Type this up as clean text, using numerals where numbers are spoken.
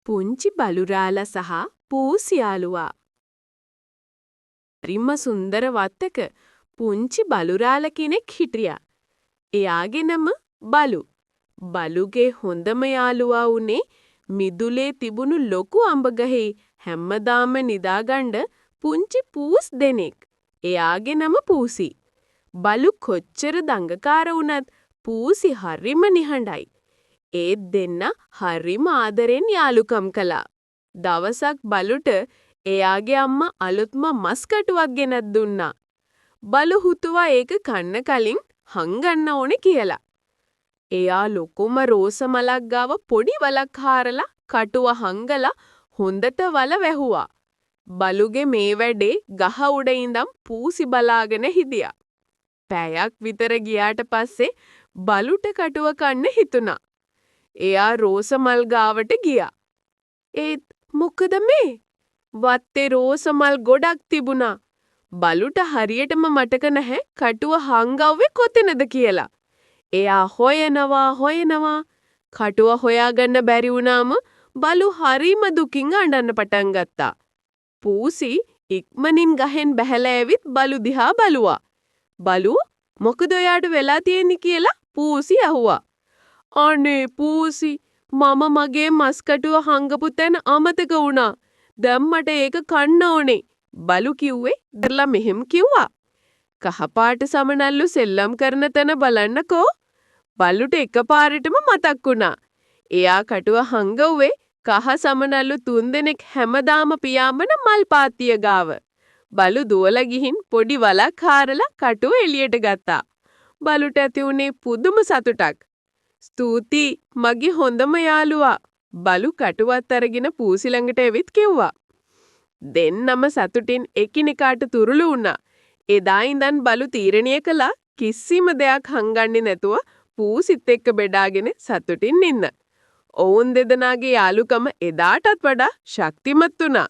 පුංචි බලුරාලා සහ පූසි යාළුවා. හරිම සුන්දර වත්තක පුංචි බලුරාලා කෙනෙක් හිටියා. එයාගේ නම බලු. බලුගේ හොඳම යාළුවා උනේ මිදුලේ තිබුණු ලොකු අඹ ගහේ හැමදාම නිදාගන්න පුංචි පූස් දෙනෙක්. එයාගේ නම පූසි. බලු කොච්චර දඟකාර වුණත් පූසි හරිම නිහඬයි. ඒත් දෙන්න හරිම ආදරෙන් යාළුකම් කළා. දවසක් බලුට එයාගේ අම්මා අලුත්ම මස් කටුවක් ගෙනත් දුන්නා. බලු හිතුවා ඒක කන්න කලින් හංගන්න ඕනේ කියලා. එයා ලොකුම රෝස මලක් ගාව පොඩි වලක් හාරලා කටුව හංගලා හොඳට වල වැහුවා. බලුගේ මේ වැඩේ ගහ උඩ ඉඳන් පූසි බලාගෙන හිටියා. පැයක් විතර ගියාට පස්සේ බලුට කටුව කන්න හිතුණා. එයා රෝස මල් ගාවට ගියා. ඒත් මොකද මේ? වත්තේ රෝස මල් ගොඩක් තිබුණා. බලුට හරියටම මතක නැහැ කටුව හංගවුවේ කොතැනද කියලා. එයා හොයනවා කටුව හොයාගන්න බැරි වුණාම බලු හරිම දුකින් අඬන්න පටන් ගත්තා. පූසි ඉක්මනින් ගහෙන් බැහැලා ඇවිත් බලු දිහා බැලුවා. බලු මොකද ඔයාට වෙලා තියෙන්නේ කියලා පූසි අහුවා. අනේ පූසි මම මගේ මස් කටුව හංගපු තැන අමතක වුණා. දැන් මට ඒක කන්න ඕනේ. බලු කිව්වේ ඉතින්ලා මෙහෙම කිව්වා. කහපාට සමනල්ලු සෙල්ලම් කරන තැන බලන්නකෝ. බලුට එකපාරටම මතක් වුණා. එයා කටුව හංගුවේ කහ සමනල්ලු 3 දෙනෙක් හැමදාම පියාඹන මල් පාත්තිය ගාව. බලු දුවලා ගිහින් පොඩි වලක් හාරලා කටුව එළියට ගත්තා. බලුට ඇති උනේ පුදුම සතුටක්. ස්තුතියි මගේ හොඳම යාළුවා. බලු කටුවත් අරගෙන පූසි ළඟට ඇවිත් කිව්වා. දෙන්නම සතුටින් එකිනෙකාට තුරුළු වුණා. එදා ඉඳන් බලු තීරණය කළා කිසිම දෙයක් හංගන්නේ නැතුව පූසිත් එක්ක බෙදාගෙන සතුටින් ඉන්න. ඔවුන් දෙදෙනාගේ යාළුකම එදාටත් වඩා ශක්තිමත් වුණා.